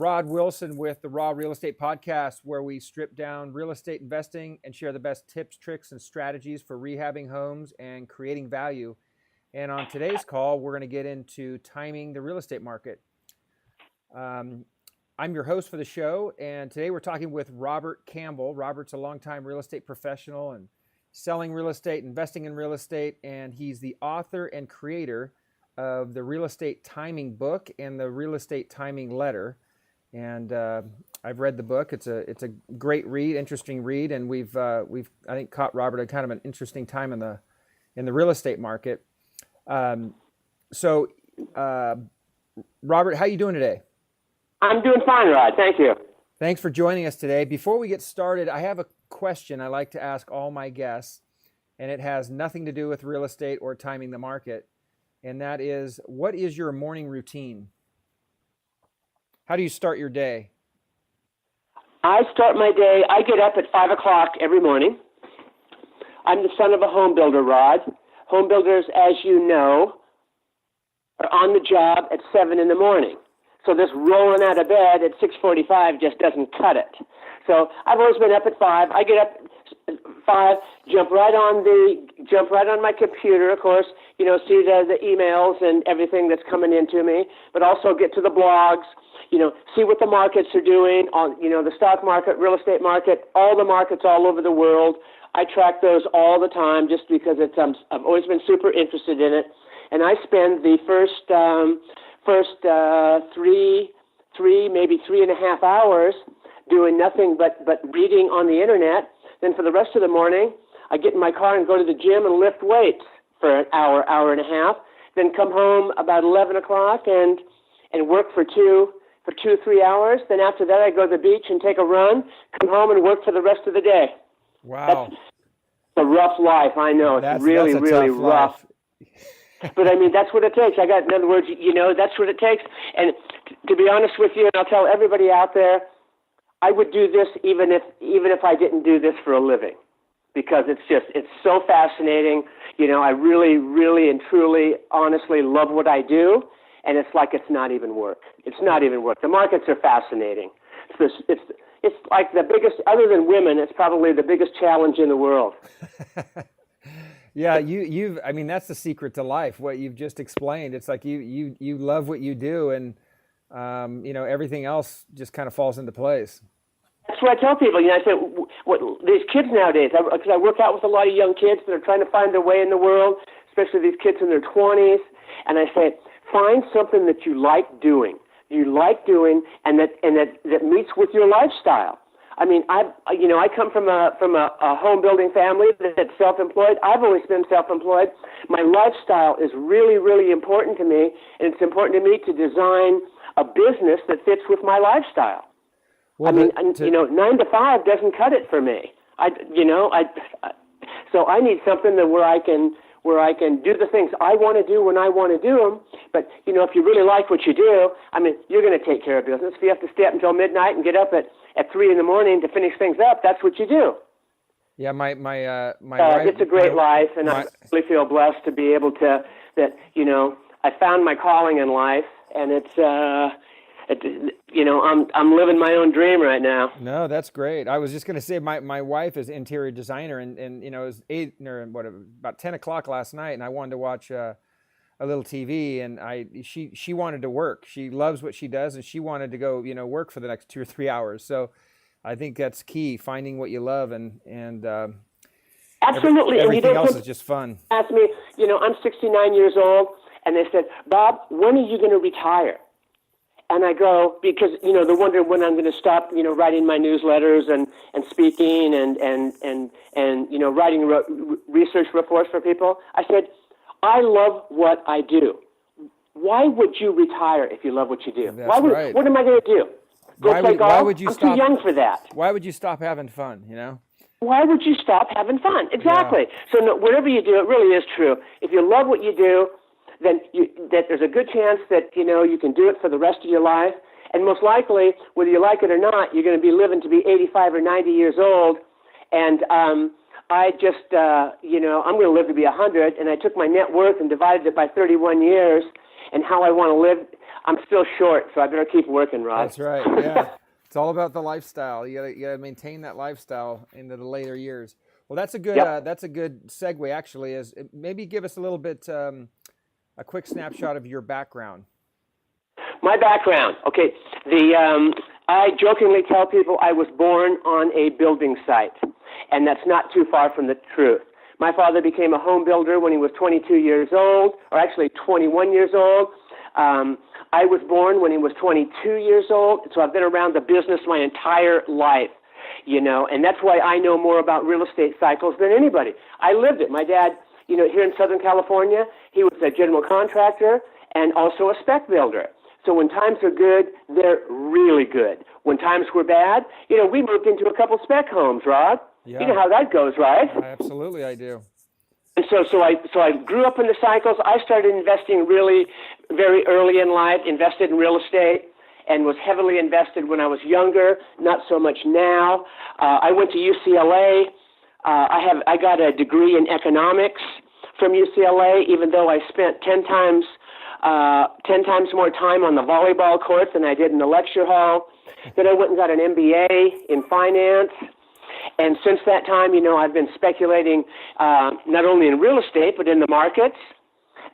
Rod Wilson with the Raw Real Estate Podcast, where we strip down real estate investing and share the best tips, tricks, and strategies for rehabbing homes and creating value. And on today's call, we're going to get into timing the real estate market. I'm your host for the show, and today we're talking with Robert Campbell. Robert's a longtime real estate professional and selling real estate, investing in real estate, and he's the author and creator of the Real Estate Timing book and the Real Estate Timing letter. And I've read the book. It's a great read, interesting read, and we've I think caught Robert at kind of an interesting time in the real estate market. So Robert, how you doing today? I'm doing fine, Rod. Thank you. Thanks for joining us today. Before we get started, I have a question I like to ask all my guests, and it has nothing to do with real estate or timing the market, and that is, what is your morning routine? How do you start your day? I start my day, I get up at 5 o'clock every morning. I'm the son of a home builder, Rod. Home builders, as you know, are on the job at 7 in the morning. So this rolling out of bed at 6:45 just doesn't cut it. So I've always been up at 5. I get up at 5, jump right on my computer, of course, see the emails and everything that's coming into me, but also get to the blogs, see what the markets are doing on, the stock market, real estate market, all the markets all over the world. I track those all the time just because I've always been super interested in it. And I spend the first 3, maybe 3.5 hours doing nothing but reading on the internet. Then for the rest of the morning, I get in my car and go to the gym and lift weights for an hour and a half. Then come home about 11 o'clock and work for 2-3 hours. Then after that, I go to the beach and take a run, come home and work for the rest of the day. Wow. That's a rough life, I know. It's really rough. But I mean, that's what it takes. In other words, that's what it takes. And to be honest with you, and I'll tell everybody out there, I would do this even if I didn't do this for a living, because it's so fascinating. I really, really and truly, honestly love what I do. And it's like it's not even work. It's not even work. The markets are fascinating. It's like the biggest, other than women, it's probably the biggest challenge in the world. Yeah, I mean, that's the secret to life, what you've just explained. It's like you love what you do, and everything else just kind of falls into place. That's what I tell people. I say, these kids nowadays, because I work out with a lot of young kids that are trying to find their way in the world, especially these kids in their 20s, and I say, find something that you like doing. And that meets with your lifestyle. I mean, I come from a home building family that's self-employed. I've always been self-employed. My lifestyle is really, really important to me, and it's important to me to design a business that fits with my lifestyle. Well, 9 to 5 doesn't cut it for me. So I need something where I can do the things I want to do when I want to do them. But, if you really like what you do, you're going to take care of business. If you have to stay up until midnight and get up at 3 in the morning to finish things up, that's what you do. Yeah, my wife, it's a great life, and I really feel blessed to be able to, I found my calling in life, and I'm living my own dream right now. No, that's great. I was just going to say, my wife is interior designer, and it was about 10 o'clock last night, and I wanted to watch a little TV, and she wanted to work. She loves what she does, and she wanted to go work for the next 2 or 3 hours. So I think that's key, finding what you love, and absolutely. Everything else is just fun. Ask me, I'm 69 years old, and they said, Bob, when are you going to retire? And I go, because, they're wondering when I'm going to stop, writing my newsletters and speaking and writing research reports for people. I said, I love what I do. Why would you retire if you love what you do? That's right. What am I going to do? Go play golf? Why would you I'm too young for that. Why would you stop having fun, Why would you stop having fun? Exactly. Yeah. So whatever you do, it really is true. If you love what you do, then that there's a good chance that, you can do it for the rest of your life. And most likely, whether you like it or not, you're going to be living to be 85 or 90 years old. And I just, I'm going to live to be 100. And I took my net worth and divided it by 31 years and how I want to live. I'm still short, so I better keep working, Rod. That's right. Yeah. It's all about the lifestyle. You gotta maintain that lifestyle into the later years. Well, Yep. that's a good segue actually. Is maybe give us a little bit a quick snapshot of your background. My background. Okay. I jokingly tell people I was born on a building site, and that's not too far from the truth. My father became a home builder when he was 22 years old, or actually 21 years old. I was born when he was 22 years old, so I've been around the business my entire life, and that's why I know more about real estate cycles than anybody. I lived it. My dad, here in Southern California, he was a general contractor and also a spec builder. So when times are good, they're really good. When times were bad, we moved into a couple spec homes, Rod. Yeah. You know how that goes, right? Absolutely, I do. And so I grew up in the cycles. I started investing really very early in life, invested in real estate, and was heavily invested when I was younger, not so much now. I went to UCLA. I got a degree in economics from UCLA, even though I spent 10 times more time on the volleyball court than I did in the lecture hall. Then I went and got an MBA in finance. And since that time, I've been speculating not only in real estate, but in the markets.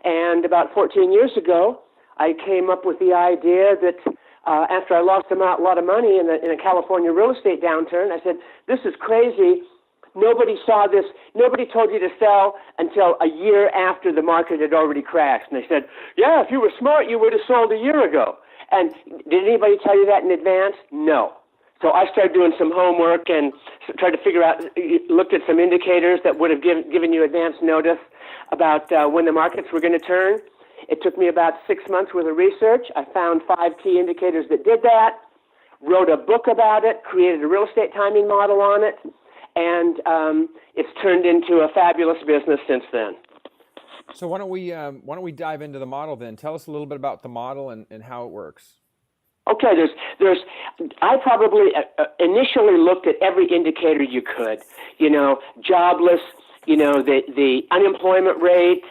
And about 14 years ago, I came up with the idea that after I lost a lot of money in a California real estate downturn, I said, this is crazy. Nobody saw this. Nobody told you to sell until a year after the market had already crashed. And they said, yeah, if you were smart, you would have sold a year ago. And did anybody tell you that in advance? No. So I started doing some homework and tried to figure out, looked at some indicators that would have given you advance notice about when the markets were going to turn. It took me about 6 months worth of research. I found 5 key indicators that did that, wrote a book about it, created a real estate timing model on it, and it's turned into a fabulous business since then. So why don't we dive into the model then? Tell us a little bit about the model and how it works. Okay, I probably initially looked at every indicator you could, jobless, the unemployment rate,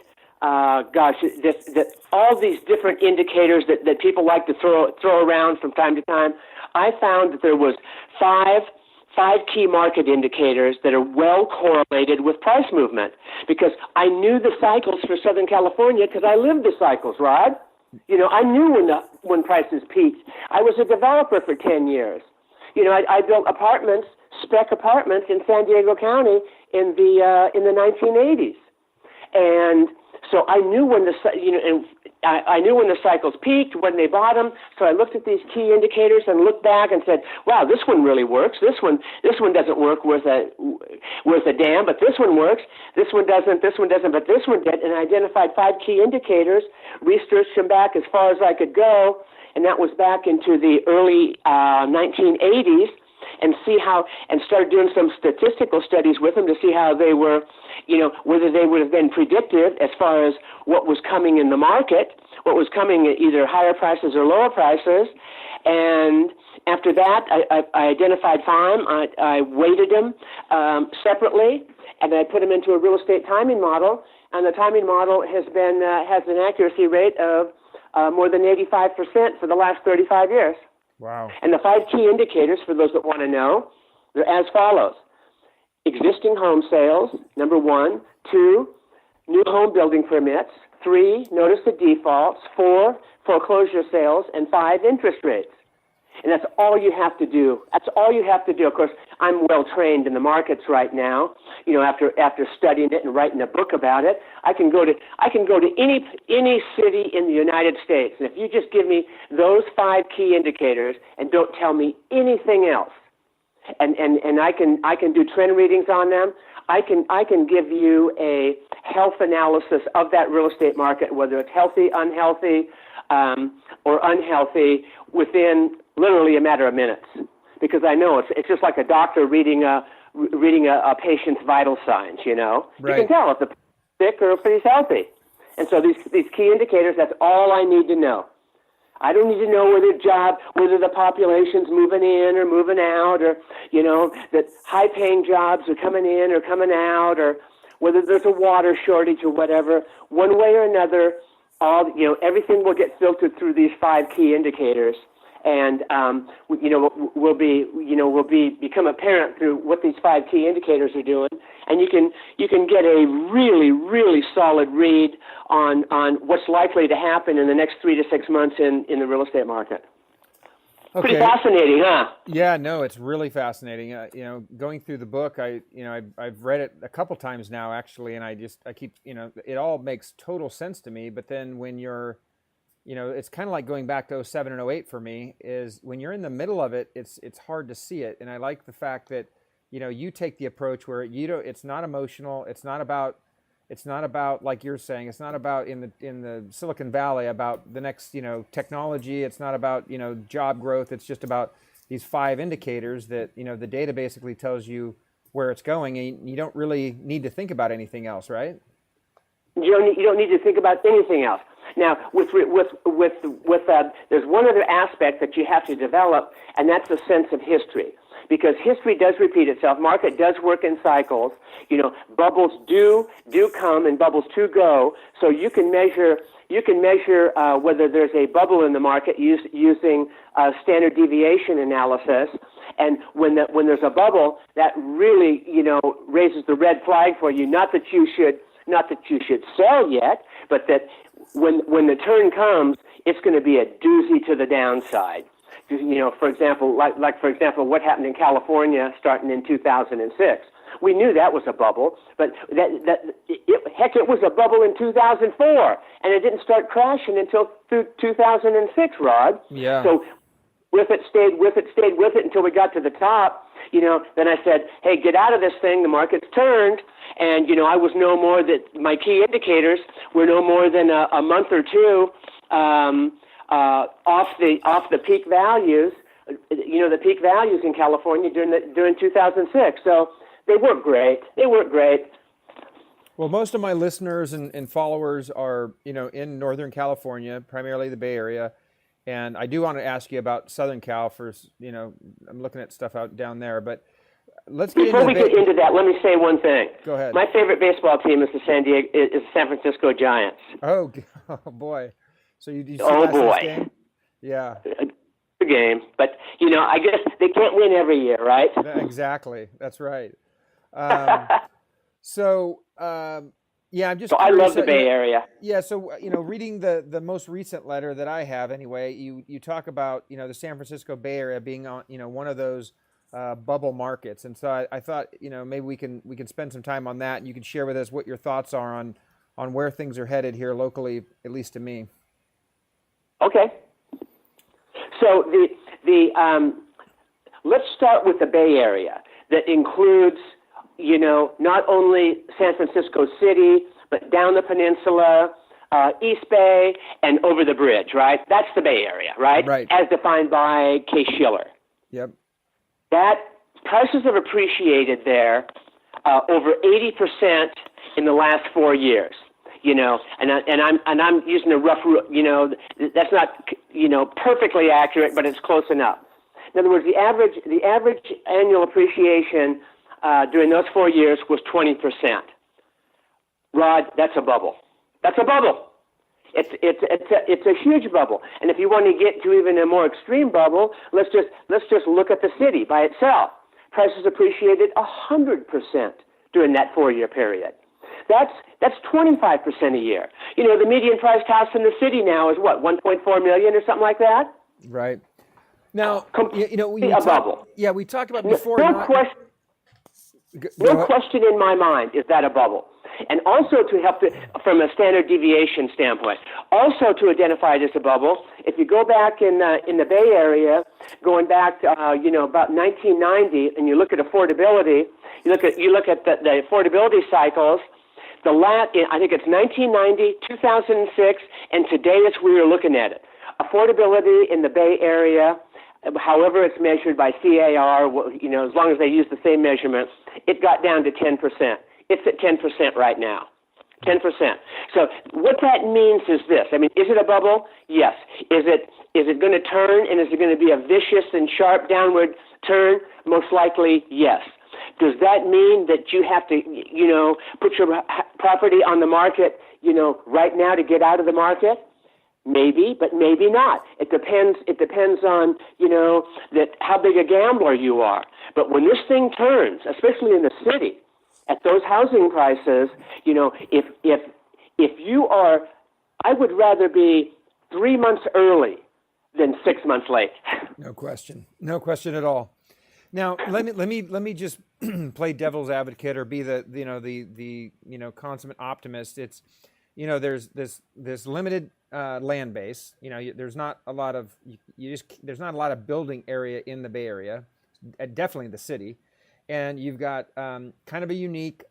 all these different indicators that people like to throw around from time to time. I found that there was five key market indicators that are well correlated with price movement, because I knew the cycles for Southern California because I lived the cycles, Rod. I knew when prices peaked. I was a developer for 10 years. I built spec apartments in San Diego County in the 1980s, and so I knew when I knew when the cycles peaked, when they bottomed. So I looked at these key indicators and looked back and said, "Wow, this one really works. This one doesn't work worth a damn, but this one works. This one doesn't. This one doesn't, but this one did." And I identified 5 key indicators, researched them back as far as I could go, and that was back into the early 1980s. And started doing some statistical studies with them to see how they were, whether they would have been predictive as far as what was coming in the market, what was coming at either higher prices or lower prices. And after that, I identified 5. I weighted them separately, and I put them into a real estate timing model. And the timing model has an accuracy rate of more than 85% for the last 35 years. Wow. And the 5 key indicators, for those that want to know, they're as follows. Existing home sales, number 1. 2, new home building permits. 3, notice of defaults. 4, foreclosure sales. And 5, interest rates. And that's all you have to do. That's all you have to do. Of course, I'm well trained in the markets right now. After studying it and writing a book about it, I can go to any city in the United States, and if you just give me those 5 key indicators and don't tell me anything else, and I can do trend readings on them. I can give you a health analysis of that real estate market, whether it's healthy, unhealthy, or unhealthy, within literally a matter of minutes, because I know it's just like a doctor reading a patient's vital signs. Right. You can tell if the person's sick or if he's healthy. And so these key indicators, that's all I need to know. I don't need to know whether the population's moving in or moving out, or that high-paying jobs are coming in or coming out, or whether there's a water shortage or whatever. One way or another, everything will get filtered through these 5 key indicators, and will become apparent through what these 5 key indicators are doing, and you can get a really, really solid read on what's likely to happen in the next 3 to 6 months in the real estate market. Okay. Pretty fascinating, huh? Yeah, no, it's really fascinating. Going through the book, I've read it a couple times now actually, and I keep, it all makes total sense to me. But then when you're, it's kind of like going back to 07 and 08 for me. Is when you're in the middle of it, it's hard to see it. And I like the fact that, you take the approach where it's not emotional. It's not about like you're saying. It's not about in the Silicon Valley about the next technology. It's not about job growth. It's just about these 5 indicators that the data basically tells you where it's going, and you don't really need to think about anything else, right? You don't need to think about anything else. Now, there's one other aspect that you have to develop, and that's a sense of history. Because history does repeat itself. Market does work in cycles. Bubbles do come and bubbles do go. So you can measure whether there's a bubble in the market using standard deviation analysis. And when there's a bubble, that really raises the red flag for you. Not that you should sell yet, but that when the turn comes, it's going to be a doozy to the downside. For example, what happened in California starting in 2006. We knew that was a bubble, but it was a bubble in 2004, and it didn't start crashing until 2006, Rod. Yeah. So with it, stayed with it until we got to the top. Then I said, hey, get out of this thing. The market's turned. And, I was no more that my key indicators were no more than a month or two off the peak values, the peak values in California during 2006. So they weren't great. Well, most of my listeners and followers are, in Northern California, primarily the Bay Area. And I do want to ask you about Southern Cal for, I'm looking at stuff out down there, but let's get Before we get into that, let me say one thing. Go ahead. My favorite baseball team is the San Francisco Giants. Oh boy. So you see oh boy. This game? Yeah. Good game, but I guess they can't win every year, right? Exactly. That's right. Yeah, I'm just. So I love the Bay Area. Yeah, so reading the most recent letter that I have, anyway, you talk about the San Francisco Bay Area being on one of those bubble markets, and so I thought maybe we can spend some time on that, and you can share with us what your thoughts are on where things are headed here locally, at least to me. Okay. So let's start with the Bay Area. That includes not only San Francisco City, but down the peninsula, East Bay, and over the bridge, right? That's the Bay Area, right? Right. As defined by Case Shiller. Yep. That prices have appreciated there over 80% in the last 4 years. And I'm using a rough, that's not, perfectly accurate, but it's close enough. In other words, the average annual appreciation during those 4 years was 20%. Rod, that's a bubble. That's a bubble. It's a huge bubble. And if you want to get to even a more extreme bubble, let's just look at the city by itself. Prices appreciated 100% during that 4-year period. That's 25% a year. The median priced house in the city now is what, 1.4 million or something like that? Right. Now, a bubble. Yeah, we talked about before. No question in my mind is that a bubble. And also to help from a standard deviation standpoint, also to identify it as a bubble, if you go back in the Bay Area, going back to, about 1990, and you look at affordability, you look at the affordability cycles, I think it's 1990, 2006, and today as we are looking at it. Affordability in the Bay Area, however it's measured by CAR, as long as they use the same measurements, it got down to 10%. It's at 10% right now. 10%. So what that means is this. I mean, is it a bubble? Yes. Is it going to turn, and is it going to be a vicious and sharp downward turn? Most likely, yes. Does that mean that you have to, put your property on the market, right now to get out of the market? Maybe, but maybe not. It depends on, that how big a gambler you are. But when this thing turns, especially in the city, at those housing prices, if you are, I would rather be 3 months early than 6 months late. No question at all. Now, let me just play devil's advocate or be the consummate optimist. It's, there's this limited land base. There's not a lot of there's not a lot of building area in the Bay Area, definitely the city, and you've got kind of a unique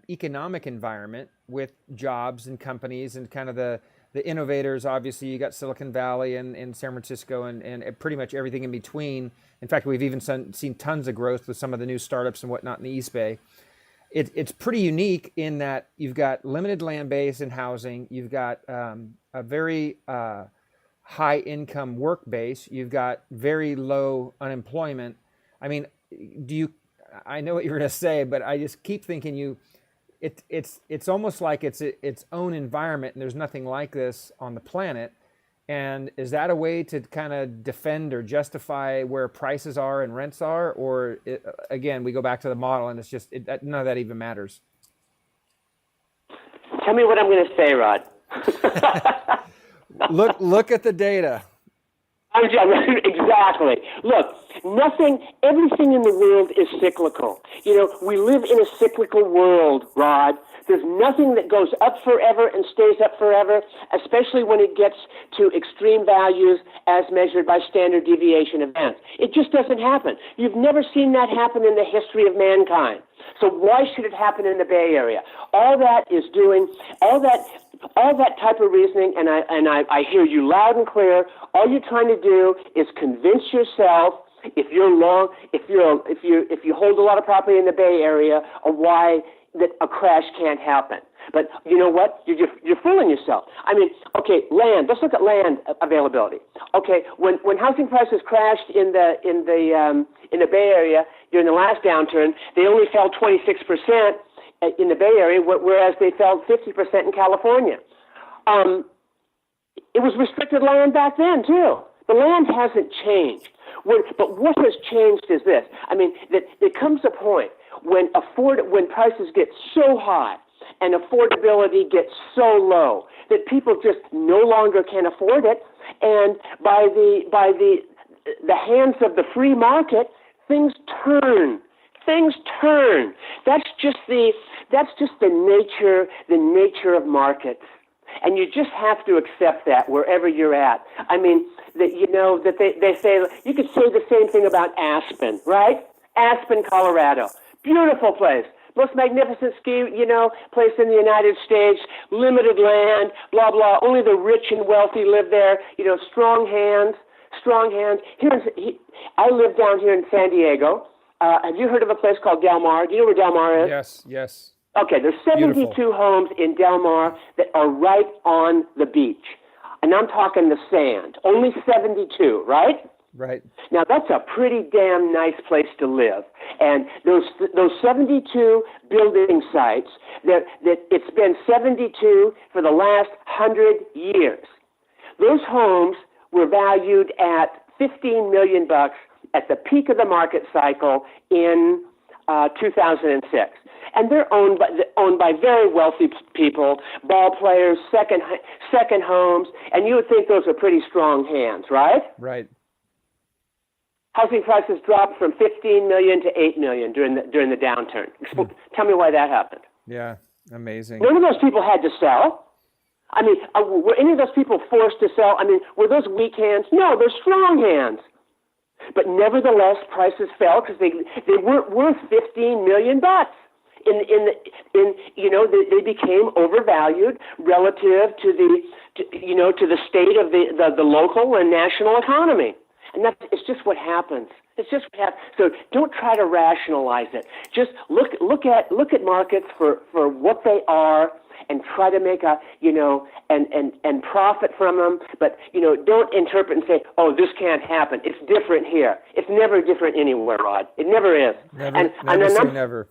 economic environment with jobs and companies and kind of the innovators. Obviously, you got Silicon Valley and San Francisco and pretty much everything in between. In fact, we've even seen tons of growth with some of the new startups and whatnot in the East Bay. It's pretty unique in that you've got limited land base and housing. You've got a very high income work base. You've got very low unemployment. I mean, I know what you're going to say, but I just keep thinking it's almost like it's its own environment, and there's nothing like this on the planet. And is that a way to kind of defend or justify where prices are and rents are? Or again, we go back to the model and it's just, none of that even matters. Tell me what I'm going to say, Rod. Look at the data. Exactly. Look, everything in the world is cyclical. We live in a cyclical world, Rod. There's nothing that goes up forever and stays up forever, especially when it gets to extreme values as measured by standard deviation events. It just doesn't happen. You've never seen that happen in the history of mankind. So why should it happen in the Bay Area? All that type of reasoning, and I hear you loud and clear. All you're trying to do is convince yourself, if you hold a lot of property in the Bay Area, of why that a crash can't happen. But you know what? You're fooling yourself. I mean, okay, land. Let's look at land availability. Okay, when housing prices crashed in the Bay Area during the last downturn, they only fell 26% in the Bay Area, whereas they fell 50% in California. It was restricted land back then too. The land hasn't changed. But what has changed is this. I mean, there comes a point when prices get so high and affordability gets so low that people just no longer can afford it, and by the hands of the free market, things turn. That's just the nature of markets. And you just have to accept that wherever you're at. I mean, that they say, you could say the same thing about Aspen, right? Aspen, Colorado. Beautiful place. Most magnificent ski, place in the United States. Limited land, blah, blah. Only the rich and wealthy live there. Strong hands. I live down here in San Diego. Have you heard of a place called Del Mar? Do you know where Del Mar is? Yes. Okay, there's 72 Beautiful. Homes in Del Mar that are right on the beach. And I'm talking the sand. Only 72, right? Right. Now, that's a pretty damn nice place to live. And those 72 building sites, that it's been 72 for the last 100 years. Those homes were valued at $15 million at the peak of the market cycle in 2006. And they're owned by very wealthy people, ball players, second homes, and you would think those are pretty strong hands, right? Right. Housing prices dropped from 15 million to 8 million during the downturn. Tell me why that happened. Yeah, amazing. None of those people had to sell. I mean, were any of those people forced to sell? I mean, were those weak hands? No, they're strong hands. But nevertheless, prices fell because they weren't worth $15 million. They became overvalued relative to the state of the local and national economy, and it's just what happens. It's just what happens. So don't try to rationalize it. Just look at markets for what they are, and try to make and profit from them. But don't interpret and say, oh, this can't happen. It's different here. It's never different anywhere, Rod. It never is. Never say never.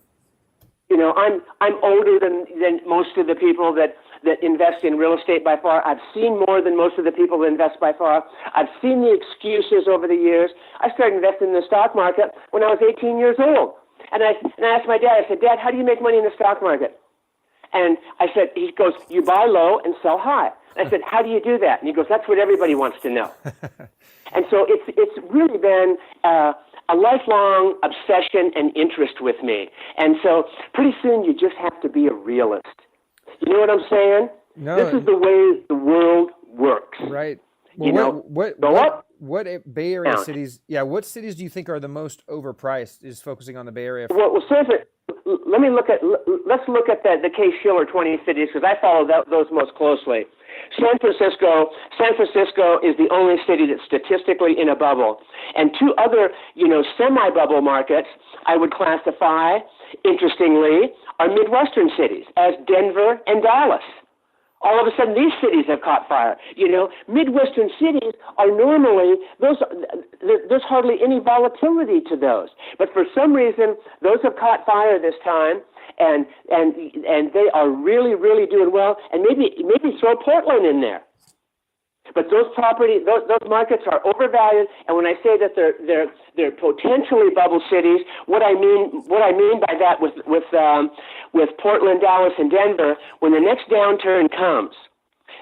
I'm older than most of the people that invest in real estate by far. I've seen more than most of the people that invest by far. I've seen the excuses over the years. I started investing in the stock market when I was 18 years old. And I asked my dad, I said, Dad, how do you make money in the stock market? And I said, he goes, you buy low and sell high. And I said, how do you do that? And he goes, that's what everybody wants to know. And so it's really been a lifelong obsession and interest with me. And so pretty soon you just have to be a realist. You know what I'm saying? No. This is the way the world works. Right. Well, what Bay Area down. cities? Yeah, what cities do you think are the most overpriced? Is focusing on the Bay Area? Well, let's look at the Case-Shiller 20 cities, because I follow those most closely. San Francisco is the only city that's statistically in a bubble. And two other, semi-bubble markets I would classify, interestingly, are Midwestern cities, as Denver and Dallas. All of a sudden, these cities have caught fire. Midwestern cities are normally, there's hardly any volatility to those. But for some reason, those have caught fire this time, and they are really, really doing well. And maybe throw Portland in there. But those markets are overvalued. And when I say that they're potentially bubble cities, what I mean by that with Portland, Dallas, and Denver, when the next downturn comes,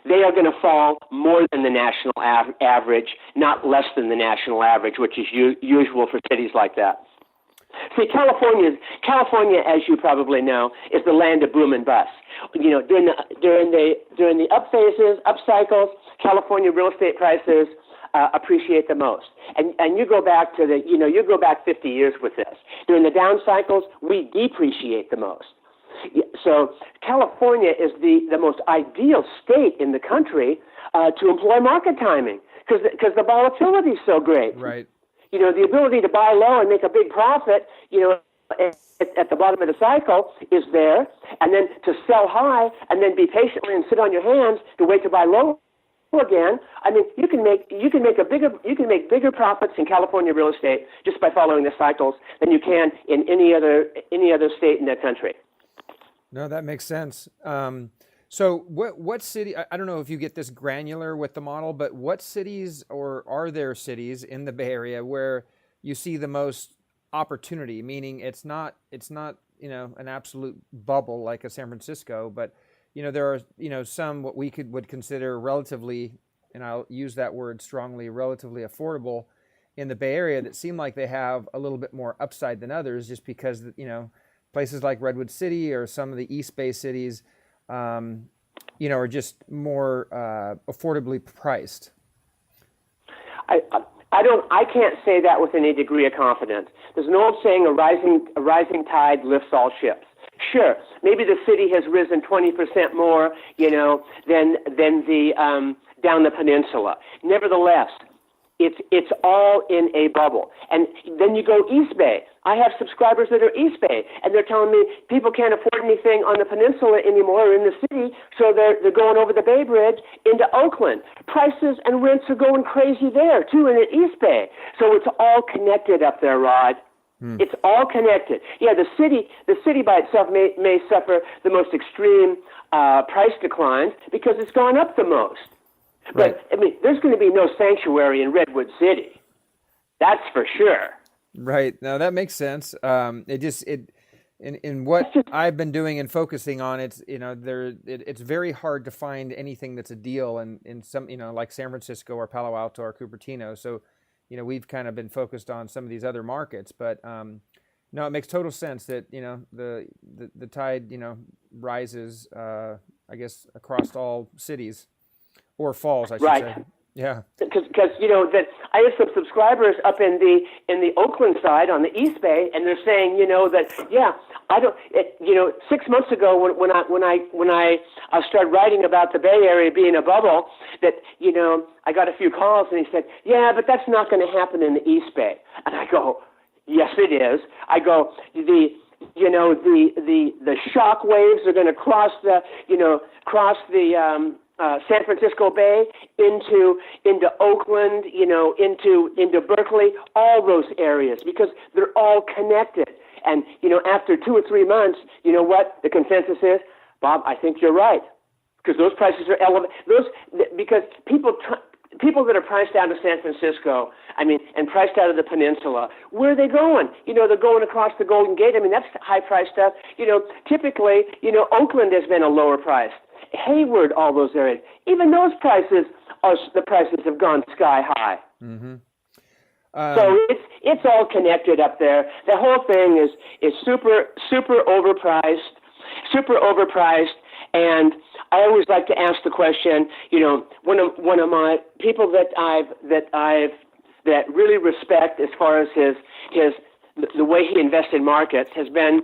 they are going to fall more than the national average, not less than the national average, which is usual for cities like that. See, California, as you probably know, is the land of boom and bust. During the up phases, up cycles, California real estate prices appreciate the most. And you go back to you go back 50 years with this. During the down cycles, we depreciate the most. So California is the most ideal state in the country to employ market timing because the volatility is so great. Right. The ability to buy low and make a big profit, at the bottom of the cycle is there, and then to sell high and then be patiently and sit on your hands to wait to buy low again. I mean, you can make bigger profits in California real estate just by following the cycles than you can in any other state in the country. No, that makes sense. So what city, I don't know if you get this granular with the model, but what cities or are there cities in the Bay Area where you see the most opportunity, meaning it's not an absolute bubble like a San Francisco, but there are some what we would consider relatively, and I'll use that word strongly, relatively affordable in the Bay Area that seem like they have a little bit more upside than others, just because places like Redwood City or some of the East Bay cities are just more affordably priced. I can't say that with any degree of confidence. There's an old saying, a rising tide lifts all ships. Sure, maybe the city has risen 20% more, than the down the peninsula. Nevertheless, it's all in a bubble. And then you go East Bay. I have subscribers that are East Bay, and they're telling me people can't afford anything on the peninsula anymore or in the city, so they're going over the Bay Bridge into Oakland. Prices and rents are going crazy there, too, in the East Bay. So it's all connected up there, Rod. It's all connected. Yeah, the city by itself may suffer the most extreme price declines because it's gone up the most. Right. But, I mean, there's going to be no sanctuary in Redwood City. That's for sure. Right. No, that makes sense. In what I've been doing and focusing on, it's very hard to find anything that's a deal in some, like San Francisco or Palo Alto or Cupertino. So, we've kind of been focused on some of these other markets, but no, it makes total sense that, the tide, rises, I guess, across all cities. Or falls, I should say. Yeah. Because that I have some subscribers up in the Oakland side on the East Bay, and they're saying, that I don't, 6 months ago when I started writing about the Bay Area being a bubble, that I got a few calls, and he said, yeah, but that's not going to happen in the East Bay, and I go, yes, it is. I go, the shock waves are going to cross the San Francisco Bay into Oakland, into Berkeley, all those areas, because they're all connected. And after 2 or 3 months, you know what the consensus is, Bob? I think you're right, because those prices are elevated. Because people that are priced out of San Francisco, and priced out of the peninsula, where are they going? They're going across the Golden Gate. That's high price stuff. Typically, Oakland has been a lower price. Hayward, all those areas, even those prices the prices have gone sky high. Mm-hmm. So it's all connected up there. The whole thing is super overpriced, and I always like to ask the question. One of my people that really respect as far as the way he invests in markets has been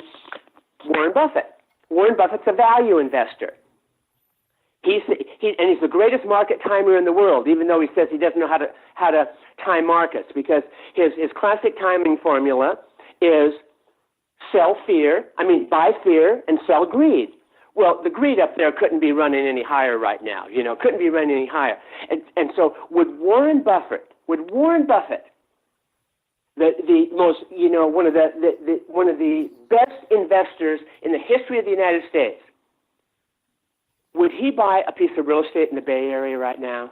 Warren Buffett. Warren Buffett's a value investor. He's the greatest market timer in the world, even though he says he doesn't know how to time markets, because his classic timing formula is buy fear and sell greed. Well, the greed up there couldn't be running any higher right now, couldn't be running any higher. And so would Warren Buffett, the most, one of the best investors in the history of the United States, would he buy a piece of real estate in the Bay Area right now?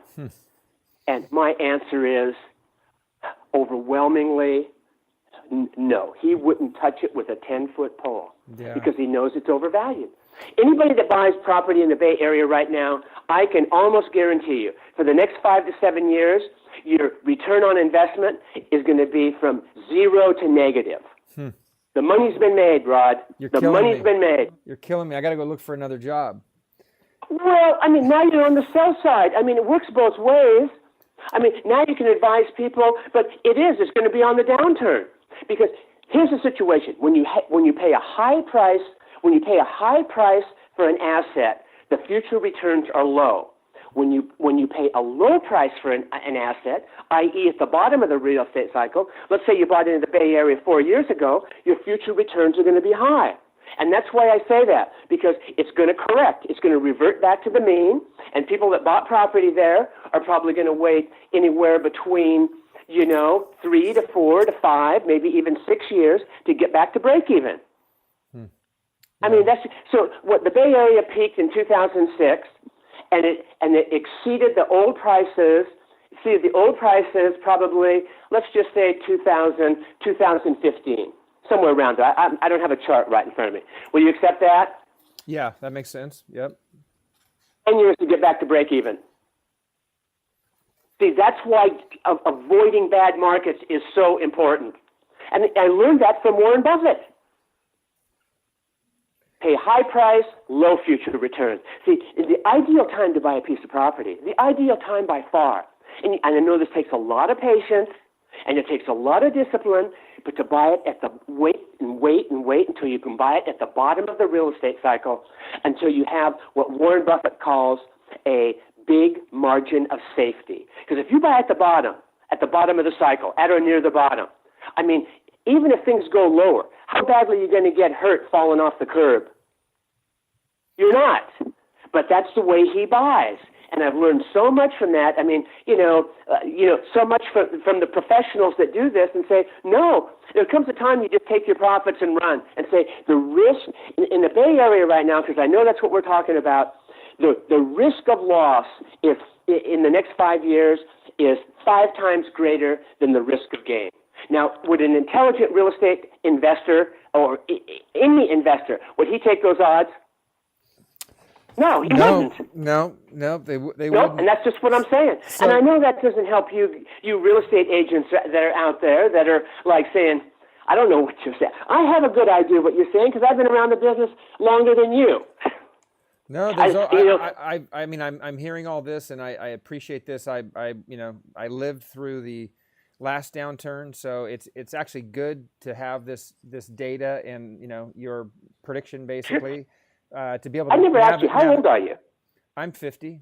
And my answer is overwhelmingly no. He wouldn't touch it with a 10-foot pole, because he knows it's overvalued. Anybody that buys property in the Bay Area right now, I can almost guarantee you, for the next 5 to 7 years, your return on investment is going to be from 0 to negative. The money's been made, Rod. The money's been made. You're killing me. I got to go look for another job. Well, now you're on the sell side. It works both ways. Now you can advise people, but it's going to be on the downturn, because here's the situation: when you pay a high price for an asset, the future returns are low. When you pay a low price for an asset, i.e. at the bottom of the real estate cycle, let's say you bought it in the Bay Area 4 years ago, your future returns are going to be high. And that's why I say that, because it's going to correct. It's going to revert back to the mean, and people that bought property there are probably going to wait anywhere between, 3 to 4 to 5, maybe even 6 years to get back to break even. That's so. What the Bay Area peaked in 2006, and it exceeded the old prices. The old prices probably, let's just say 2015. Somewhere around there. I don't have a chart right in front of me. Will you accept that? Yeah, that makes sense. Yep. 10 years to get back to break even. See, that's why avoiding bad markets is so important. And I learned that from Warren Buffett. Pay high price, low future returns. See, the ideal time to buy a piece of property, the ideal time by far, and I know this takes a lot of patience, and it takes a lot of discipline, but to buy it at the wait until you can buy it at the bottom of the real estate cycle, until you have what Warren Buffett calls a big margin of safety. Because if you buy at the bottom of the cycle, at or near the bottom, even if things go lower, how badly are you going to get hurt falling off the curb? You're not. But that's the way he buys. And I've learned so much from that. So much from the professionals that do this and say, no, there comes a time you just take your profits and run and say the risk in the Bay Area right now, because I know that's what we're talking about, the risk of loss is in the next 5 years is 5 times greater than the risk of gain. Now, would an intelligent real estate investor or any investor, would he take those odds? No, he wouldn't. No, they no, wouldn't. And that's just what I'm saying. So, and I know that doesn't help you real estate agents that are out there that are like saying, I don't know what you're saying. I have a good idea what you're saying because I've been around the business longer than you. No, I'm hearing all this, and I appreciate this. I lived through the last downturn. So it's actually good to have this data and your prediction basically to be able to. I never asked you, how old are you? I'm 50.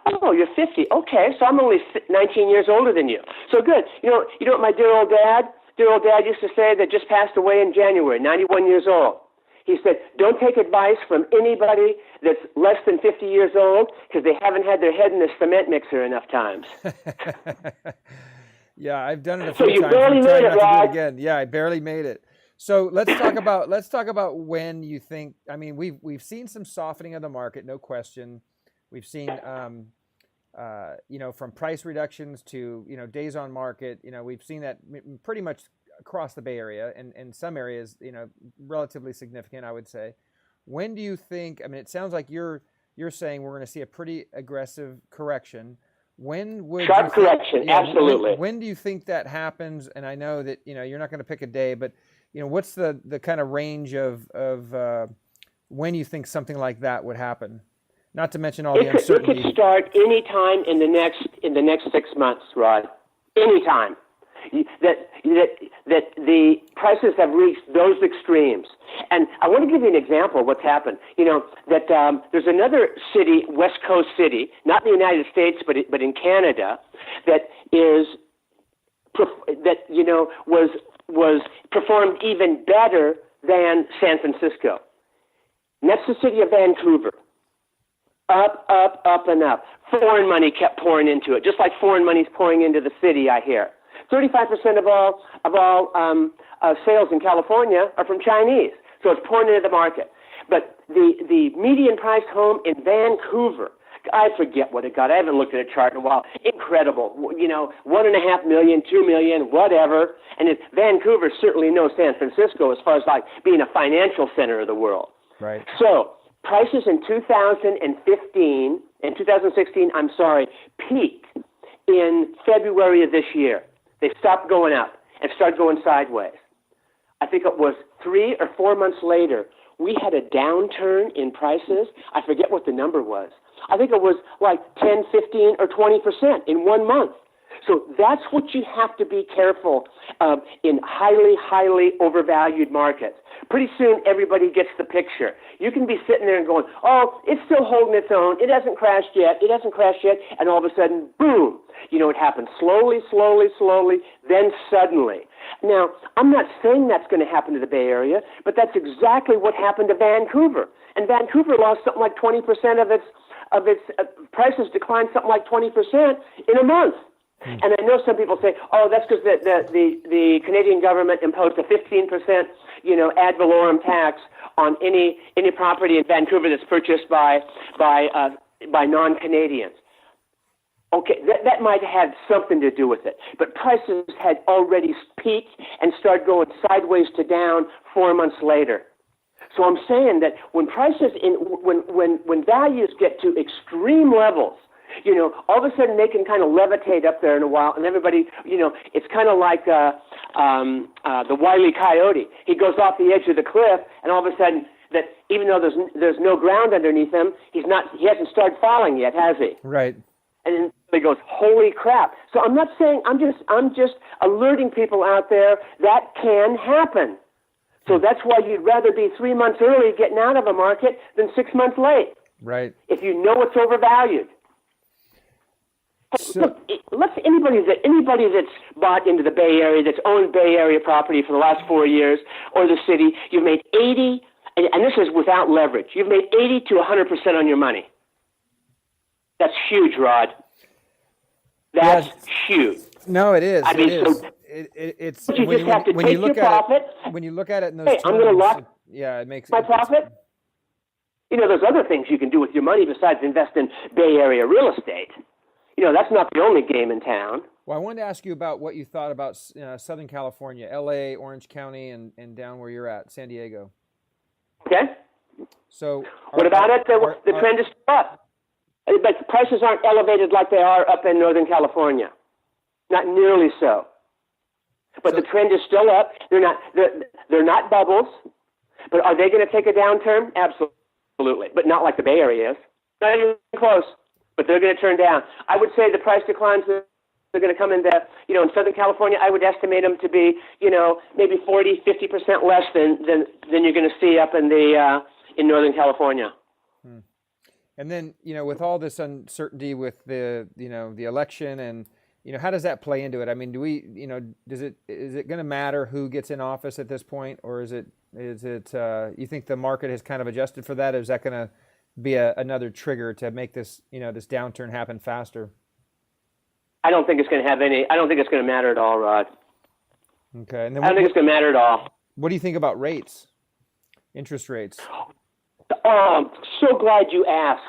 Oh, you're 50. Okay, so I'm only 19 years older than you. So good. You know what my dear old dad used to say, that just passed away in January, 91 years old. He said, don't take advice from anybody that's less than 50 years old, because they haven't had their head in the cement mixer enough times. Yeah, I've done it a few times. So you barely made it, Rod. Again. Yeah, I barely made it. So let's talk about when you think. I mean, we've seen some softening of the market, no question. We've seen from price reductions to days on market. We've seen that pretty much across the Bay Area, and in some areas relatively significant, I would say. When do you think? I mean, it sounds like you're saying we're going to see a pretty aggressive correction. When would sharp correction? Absolutely. When do you think that happens? And I know that you're not going to pick a day, but what's the kind of range of when you think something like that would happen? Not to mention all the uncertainty. It could start any time in the next 6 months, Rod. Any time. That the prices have reached those extremes. And I want to give you an example of what's happened. There's another city, West Coast city, not in the United States, but in Canada, was performed even better than San Francisco. And that's the city of Vancouver. Up, up, up, and up. Foreign money kept pouring into it, just like foreign money's pouring into the city, I hear. 35% of all sales in California are from Chinese, so it's pouring into the market. But the median price home in Vancouver, I forget what it got. I haven't looked at a chart in a while. Incredible, $1.5 million, $2 million, whatever. And Vancouver certainly no San Francisco as far as like being a financial center of the world. Right. So prices in 2016, peaked in February of this year. They stopped going up and started going sideways. I think it was 3 or 4 months later, we had a downturn in prices. I forget what the number was. I think it was like 10, 15, or 20% in 1 month. So that's what you have to be careful of in highly, highly overvalued markets. Pretty soon, everybody gets the picture. You can be sitting there and going, oh, it's still holding its own. It hasn't crashed yet. It hasn't crashed yet. And all of a sudden, boom. It happens slowly, slowly, slowly, then suddenly. Now, I'm not saying that's going to happen to the Bay Area, but that's exactly what happened to Vancouver. And Vancouver lost something like 20% of its prices declined something like 20% in a month. And I know some people say, oh, that's because the Canadian government imposed a 15%, ad valorem tax on any property in Vancouver that's purchased by non-Canadians. Okay, that might have had something to do with it. But prices had already peaked and started going sideways to down 4 months later. So I'm saying that when prices when values get to extreme levels, all of a sudden they can kind of levitate up there in a while, and everybody, it's kind of like the Wile E. Coyote. He goes off the edge of the cliff, and all of a sudden, that even though there's no ground underneath him, he hasn't started falling yet, has he? Right. And then he goes, holy crap. So I'm not saying, I'm just alerting people out there that can happen. So that's why you'd rather be 3 months early getting out of a market than 6 months late. Right. If you know it's overvalued. So, Look, anybody that's bought into the Bay Area, that's owned Bay Area property for the last 4 years, or the city, you've made 80, and this is without leverage, you've made 80 to 100% on your money. That's huge, Rod. That's huge. No, it is. I mean, it is. So it's you when just have to take your profit. When you look at it in those Hey, terms, I'm going to lock it makes my profit. There's other things you can do with your money besides invest in Bay Area real estate. That's not the only game in town. Well, I wanted to ask you about what you thought about Southern California, LA, Orange County, and down where you're at, San Diego. Okay. So what about it? The trend is still up. But prices aren't elevated like they are up in Northern California. Not nearly so. But the trend is still up. They're not bubbles. But are they going to take a downturn? Absolutely. But not like the Bay Area is. Not even close. But they're going to turn down. I would say the price declines are going to come into, in Southern California, I would estimate them to be, maybe 40, 50% less than you're going to see up in in Northern California. And then, with all this uncertainty with the election and, how does that play into it? I mean, is it going to matter who gets in office at this point, or is it you think the market has kind of adjusted for that? Or is that going to be another trigger to make this, this downturn happen faster? I don't think it's going to matter at all, Rod. Okay. And then I don't think it's going to matter at all. What do you think about rates? Interest rates? I'm so glad you asked.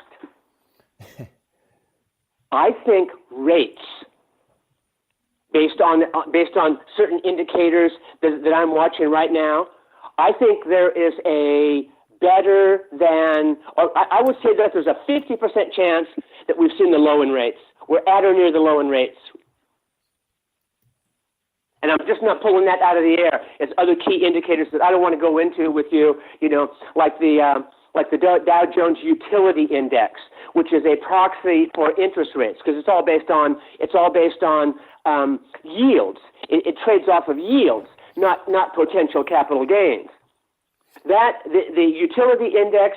I think rates, based on certain indicators that I'm watching right now, I think there is a better than, or I would say that there's a 50% chance that we've seen the low in rates. We're at or near the low in rates. And I'm just not pulling that out of the air. It's other key indicators that I don't want to go into with you, like the Dow Jones Utility Index, which is a proxy for interest rates, because it's all based on yields. It trades off of yields, not potential capital gains. The utility index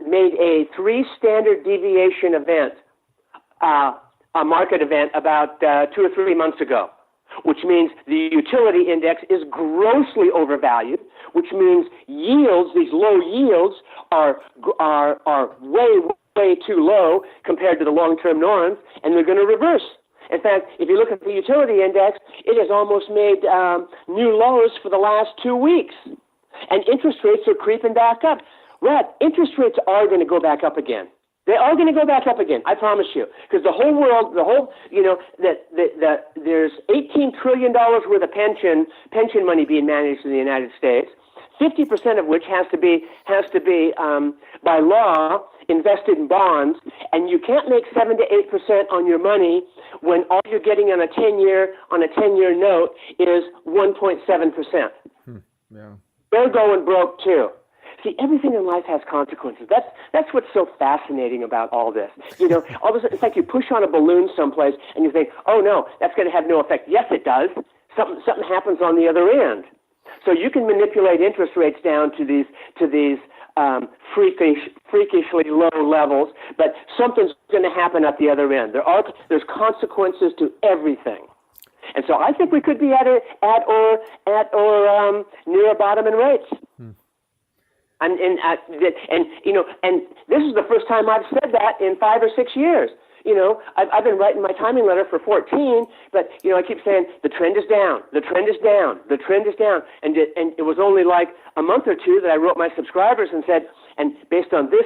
made a 3 standard deviation event, a market event about 2 or 3 months ago, which means the utility index is grossly overvalued, which means yields, these low yields, are way too low compared to the long-term norms, and they're going to reverse. In fact, if you look at the utility index, it has almost made new lows for the last 2 weeks, and interest rates are creeping back up. Rod, interest rates are going to go back up again. They are going to go back up again, I promise you, because the whole world, there's $18 trillion worth of pension money being managed in the United States, 50% of which has to be by law invested in bonds, and you can't make 7 to 8% on your money when all you're getting on a 10-year note is 1.7%. Yeah. They're going broke too. See, everything in life has consequences. That's what's so fascinating about all this. All of a sudden, it's like you push on a balloon someplace and you think, oh no, that's going to have no effect. Yes, it does. Something happens on the other end. So you can manipulate interest rates down to these freakishly low levels, but something's going to happen at the other end. There's consequences to everything. And so I think we could be at or near a bottom in rates. And this is the first time I've said that in 5 or 6 years. I've been writing my timing letter for 14, but I keep saying the trend is down, the trend is down, the trend is down, and it was only like a month or two that I wrote my subscribers and said, and based on this,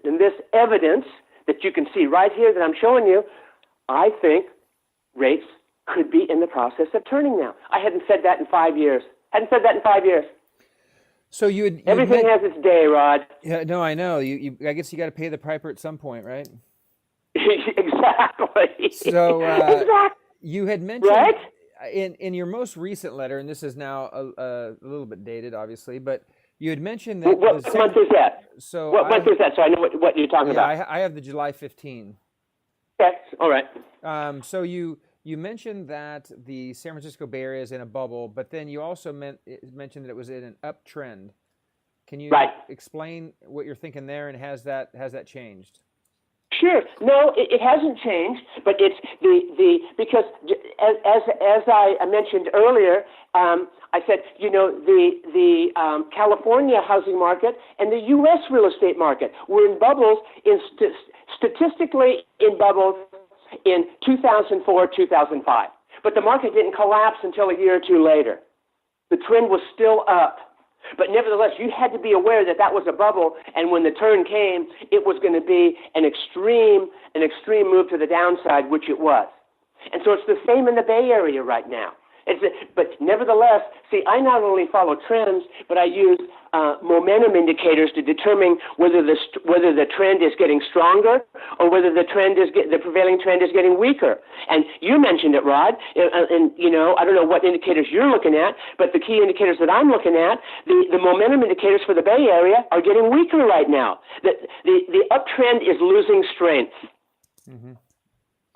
and this evidence that you can see right here that I'm showing you, I think rates could be in the process of turning now. I hadn't said that in 5 years. So everything has its day, Rod. Yeah, no, I know. I guess you got to pay the piper at some point, right? Exactly. So exactly. You had mentioned right? in your most recent letter, and this is now a little bit dated, obviously, but you had mentioned that. What month is that? So what month is that? So I know what you're talking about. I have the July 15. Okay. All right. So you mentioned that the San Francisco Bay Area is in a bubble, but then you also mentioned that it was in an uptrend. Can you explain what you're thinking there, and has that changed? Sure. No, it hasn't changed, but it's because as I mentioned earlier, I said the California housing market and the U.S. real estate market were in bubbles, statistically in bubbles in 2004, 2005. But the market didn't collapse until a year or two later. The trend was still up. But nevertheless, you had to be aware that was a bubble, and when the turn came, it was going to be an extreme move to the downside, which it was. And so it's the same in the Bay Area right now. But nevertheless, see, I not only follow trends, but I use momentum indicators to determine whether the trend is getting stronger or whether the prevailing trend is getting weaker. And you mentioned it, Rod. And I don't know what indicators you're looking at, but the key indicators that I'm looking at, the momentum indicators for the Bay Area are getting weaker right now. The uptrend is losing strength. Mm-hmm.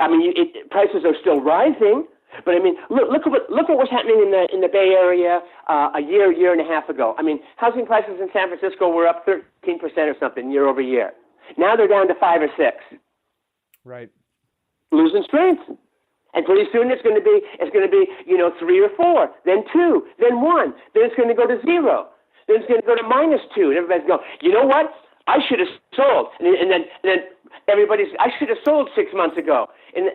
I mean, prices are still rising, but I mean, look at what's happening in the Bay Area a year and a half ago. I mean, housing prices in San Francisco were up 13% or something year over year. Now they're down to 5 or 6. Right. Losing strength. And pretty soon it's going to be 3 or 4, then 2, then 1, then it's going to go to 0, then it's going to go to -2, and everybody's going, you know what? I should have sold, and then I should have sold 6 months ago, and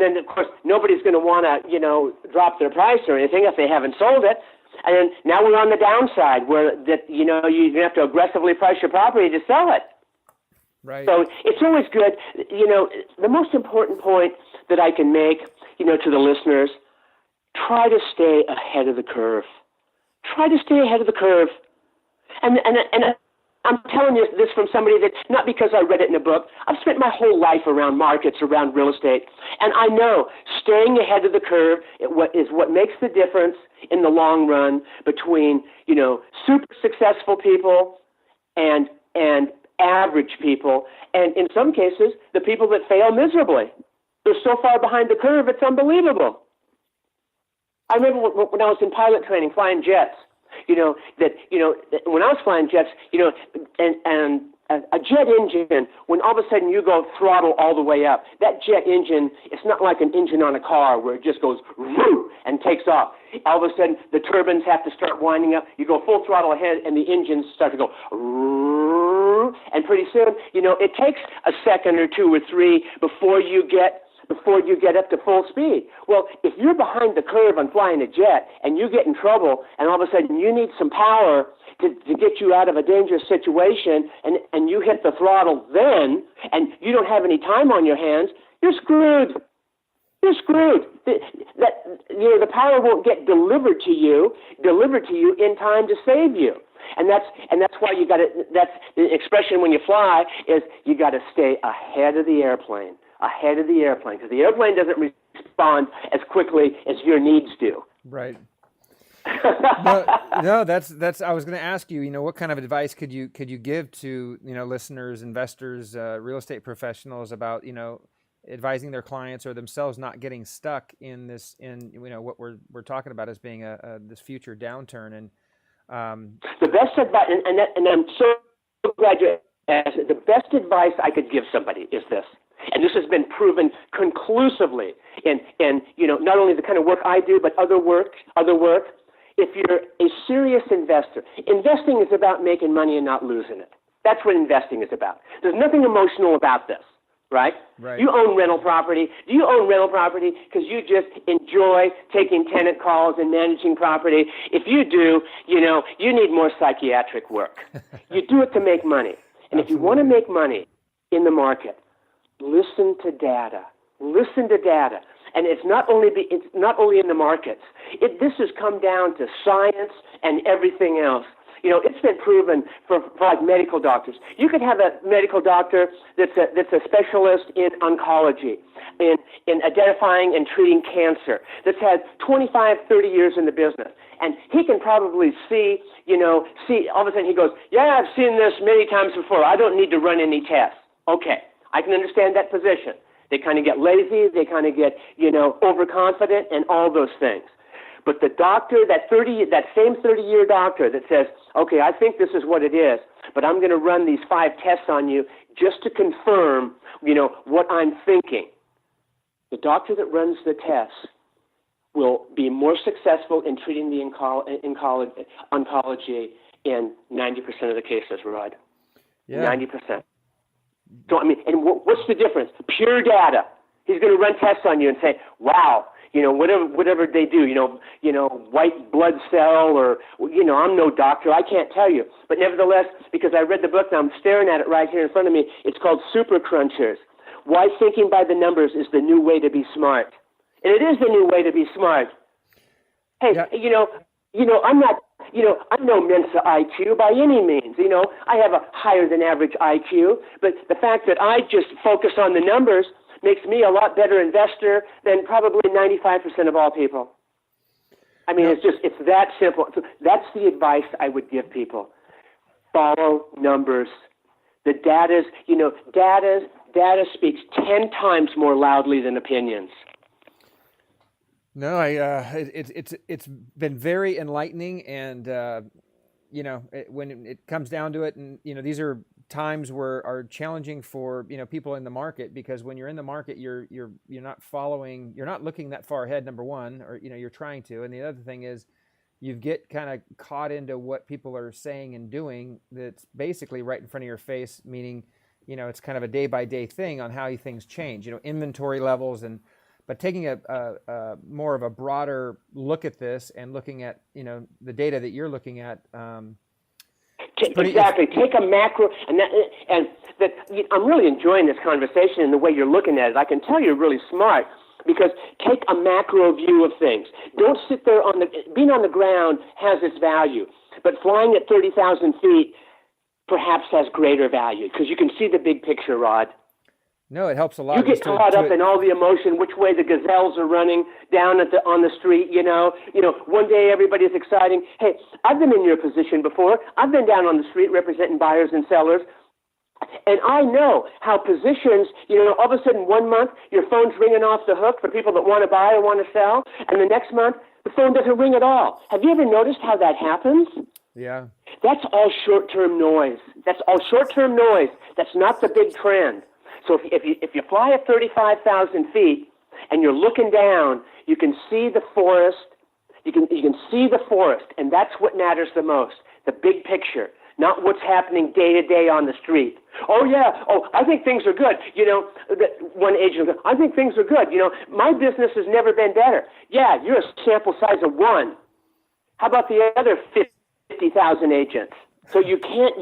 then of course nobody's going to want to drop their price or anything if they haven't sold it, and then now we're on the downside where you have to aggressively price your property to sell it. Right. So it's always good. The most important point that I can make, to the listeners, try to stay ahead of the curve. Try to stay ahead of the curve. And I'm telling you this from somebody that, not because I read it in a book, I've spent my whole life around markets, around real estate. And I know staying ahead of the curve is what makes the difference in the long run between, super successful people and average people, and in some cases, the people that fail miserably. They're so far behind the curve, it's unbelievable. I remember when I was in pilot training, flying jets, that when I was flying jets, and a jet engine, when all of a sudden you go throttle all the way up, that jet engine, it's not like an engine on a car where it just goes whoo and takes off. All of a sudden, the turbines have to start winding up. You go full throttle ahead, and the engines start to go and pretty soon, it takes a second or 2 or 3 before you get up to full speed. Well, if you're behind the curve on flying a jet and you get in trouble and all of a sudden you need some power to get you out of a dangerous situation and you hit the throttle then and you don't have any time on your hands, you're screwed. You're screwed. The power won't get delivered to you in time to save you. And that's why you got to. That's the expression when you fly is you got to stay ahead of the airplane, because the airplane doesn't respond as quickly as your needs do. Right. No, that's. I was going to ask you. What kind of advice could you give to listeners, investors, real estate professionals about advising their clients or themselves not getting stuck in this what we're talking about as being this future downturn and. The best advice, and I'm so glad you asked. The best advice I could give somebody is this, and this has been proven conclusively in not only the kind of work I do, but other work. If you're a serious investor, investing is about making money and not losing it. That's what investing is about. There's nothing emotional about this. Right? You own rental property. Do you own rental property because you just enjoy taking tenant calls and managing property? If you do, you need more psychiatric work. You do it to make money. And if you want to make money in the market, listen to data. Listen to data. And it's not only in the markets. This has come down to science and everything else. It's been proven for like medical doctors. You could have a medical doctor that's a specialist in oncology, in identifying and treating cancer, that's had 25, 30 years in the business. And he can probably see all of a sudden he goes, yeah, I've seen this many times before. I don't need to run any tests. Okay, I can understand that position. They kind of get lazy. They kind of get, overconfident and all those things. But the doctor, that same 30-year doctor that says, okay, I think this is what it is, but I'm going to run these 5 tests on you just to confirm, what I'm thinking. The doctor that runs the tests will be more successful in treating the oncology in 90% of the cases, Rod. Yeah. 90%. So, and what's the difference? Pure data. He's going to run tests on you and say, wow, whatever they do, white blood cell or, I'm no doctor, I can't tell you. But nevertheless, because I read the book and I'm staring at it right here in front of me, it's called Super Crunchers. Why thinking by the numbers is the new way to be smart. And it is the new way to be smart. Hey, yeah. I'm no Mensa IQ by any means. I have a higher than average IQ, but the fact that I just focus on the numbers makes me a lot better investor than probably 95% of all people. It's that simple. So that's the advice I would give people. Follow numbers. The data's data speaks 10 times more loudly than opinions. No, it's been very enlightening, and when it comes down to it, and these are times are challenging for people in the market, because when you're in the market, you're not looking that far ahead, number one, or you're trying to, and the other thing is you get kind of caught into what people are saying and doing that's basically right in front of your face, meaning it's kind of a day by day thing on how things change, inventory levels, but taking a more of a broader look at this and looking at the data that you're looking at. Exactly. Take a macro, I'm really enjoying this conversation and the way you're looking at it. I can tell you're really smart, because take a macro view of things. Don't sit there being on the ground has its value, but flying at 30,000 feet perhaps has greater value, because you can see the big picture, Rod. No, it helps a lot. You get caught up in all the emotion, which way the gazelles are running down on the street. One day everybody's exciting. Hey, I've been in your position before. I've been down on the street representing buyers and sellers. And I know how positions, all of a sudden 1 month, your phone's ringing off the hook for people that want to buy or want to sell. And the next month, the phone doesn't ring at all. Have you ever noticed how that happens? Yeah. That's all short-term noise. That's all short-term noise. That's not the big trend. So if you fly at 35,000 feet and you're looking down, you can see the forest. You can see the forest, and that's what matters the most, the big picture, not what's happening day to day on the street. Oh, yeah. Oh, I think things are good. One agent goes, I think things are good. My business has never been better. Yeah, you're a sample size of one. How about the other 50,000 agents? So you can't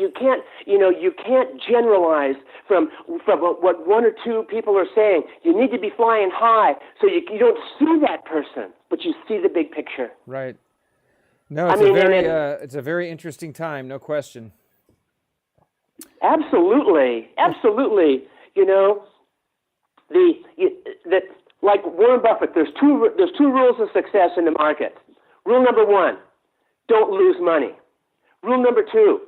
generalize from what one or two people are saying. You need to be flying high so you don't see that person, but you see the big picture. Right. No, it's a very interesting time, no question. Absolutely. Like Warren Buffett, there's two rules of success in the market. Rule number one, don't lose money. Rule number two,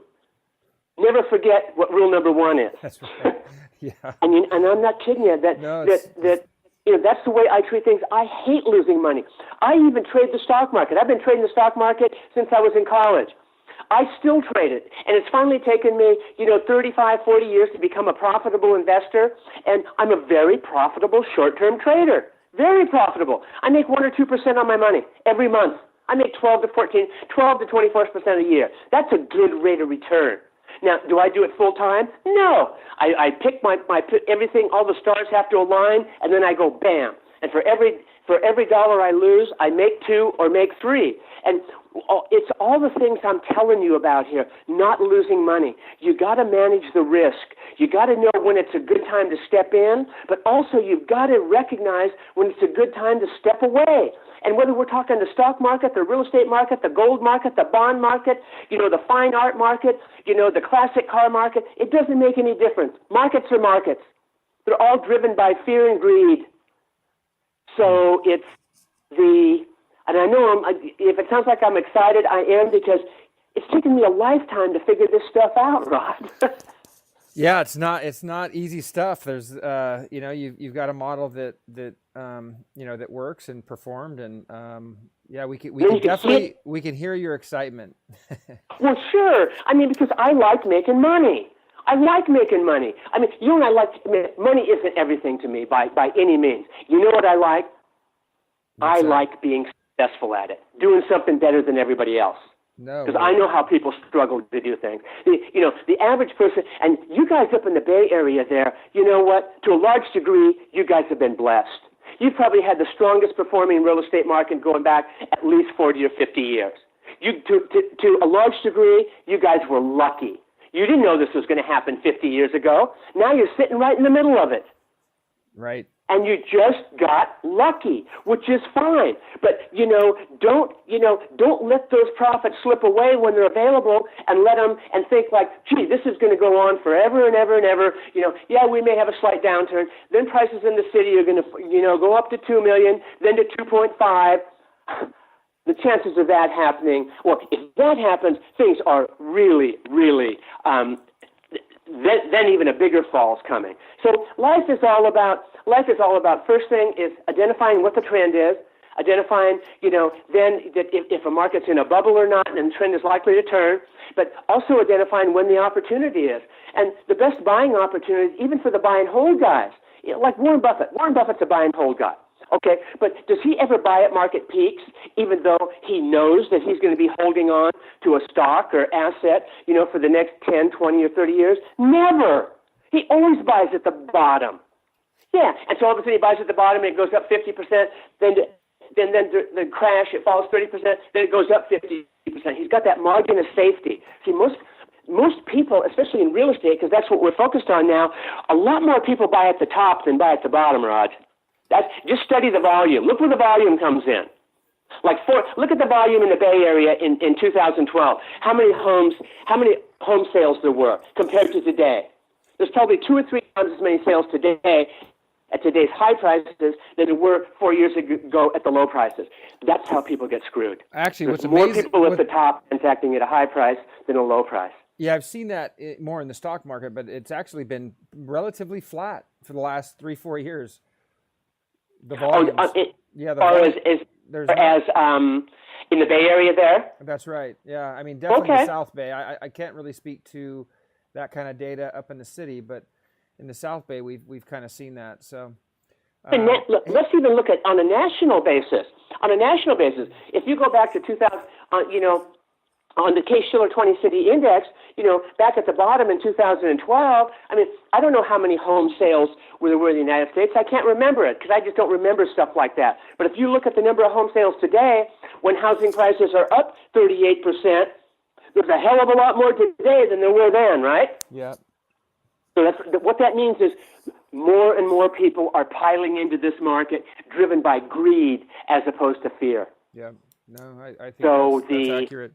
never forget what rule number one is. That's right. Yeah. And I'm not kidding you. That's the way I treat things. I hate losing money. I even trade the stock market. I've been trading the stock market since I was in college. I still trade it. And it's finally taken me, 35, 40 years to become a profitable investor. And I'm a very profitable short-term trader. Very profitable. I make 1 or 2% on my money every month. I make 12 to 24% a year. That's a good rate of return. Now, do I do it full time? No. I pick my everything. All the stars have to align, and then I go bam. And for every dollar I lose, I make 2 or make 3. And it's all the things I'm telling you about here. Not losing money. You got to manage the risk. You got to know when it's a good time to step in, but also you've got to recognize when it's a good time to step away. And whether we're talking the stock market, the real estate market, the gold market, the bond market, the fine art market, the classic car market, it doesn't make any difference. Markets are markets. They're all driven by fear and greed. So and I know if it sounds like I'm excited, I am, because it's taken me a lifetime to figure this stuff out, Rod. Yeah, it's not easy stuff. There's you've got a model that works and performed, and we can hear your excitement. Well, sure. Because I like making money. You and I money isn't everything to me by any means. You know what I like? I like being successful at it, doing something better than everybody else. No, because I know how people struggle to do things. The average person, and you guys up in the Bay Area there, you know what? To a large degree, you guys have been blessed. You've probably had the strongest performing real estate market going back at least 40 or 50 years. To a large degree, you guys were lucky. You didn't know this was going to happen 50 years ago. Now you're sitting right in the middle of it. Right. And you just got lucky, which is fine. But, don't let those profits slip away when they're available, and let them and think like, gee, this is going to go on forever and ever and ever. We may have a slight downturn. Then prices in the city are going to, go up to 2 million, then to 2.5. The chances of that happening, if that happens, things are really, really, then even a bigger fall is coming. So life is all about first thing is identifying what the trend is, identifying, then that if a market's in a bubble or not, and the trend is likely to turn, but also identifying when the opportunity is. And the best buying opportunities, even for the buy and hold guys, like Warren Buffett. Warren Buffett's a buy and hold guy. Okay, but does he ever buy at market peaks, even though he knows that he's going to be holding on to a stock or asset, for the next 10, 20, or 30 years? Never. He always buys at the bottom. Yeah, and so all of a sudden he buys at the bottom and it goes up 50%, then the crash, it falls 30%, then it goes up 50%. He's got that margin of safety. See, most people, especially in real estate, because that's what we're focused on now, a lot more people buy at the top than buy at the bottom, Rod. Just study the volume. Look where the volume comes in. Look at the volume in the Bay Area in 2012. How many home sales there were compared to today? There's probably 2 or 3 times as many sales today at today's high prices than there were 4 years ago at the low prices. That's how people get screwed. Actually, There's what's more amazing, people at the top transacting at a high price than a low price. Yeah, I've seen that more in the stock market, but it's actually been relatively flat for the last 3-4 years. The volumes. In the Bay Area there? That's right. Yeah, I mean, definitely the South Bay. I can't really speak to that kind of data up in the city, but in the South Bay, we've kind of seen that. So let's even look at on a national basis. On a national basis, if you go back to 2000, on the Case-Shiller 20 City Index, back at the bottom in 2012, I mean, I don't know how many home sales there were in the United States. I can't remember it because I just don't remember stuff like that. But if you look at the number of home sales today, when housing prices are up 38%, there's a hell of a lot more today than there were then, right? Yeah. So what that means is more and more people are piling into this market driven by greed as opposed to fear. Yeah. No, I think so that's accurate.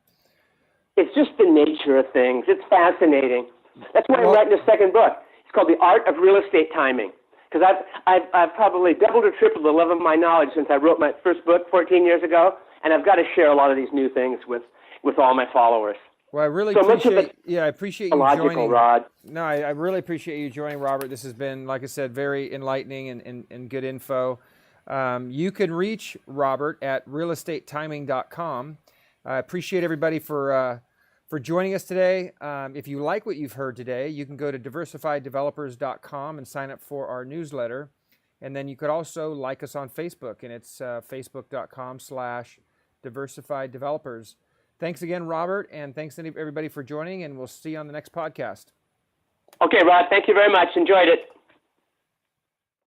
It's just the nature of things. It's fascinating. That's why I'm writing a second book. It's called The Art of Real Estate Timing. Because I've probably doubled or tripled the level of my knowledge since I wrote my first book 14 years ago, and I've got to share a lot of these new things with all my followers. Well, I really I appreciate you joining. Rod. No, I really appreciate you joining, Robert. This has been, like I said, very enlightening and good info. You can reach Robert at realestatetiming.com. I appreciate everybody for joining us today. If you like what you've heard today, you can go to diversifieddevelopers.com and sign up for our newsletter. And then you could also like us on Facebook, and it's facebook.com/diversifieddevelopers. Thanks again, Robert, and thanks to everybody for joining, and we'll see you on the next podcast. Okay, Rod, thank you very much. Enjoyed it.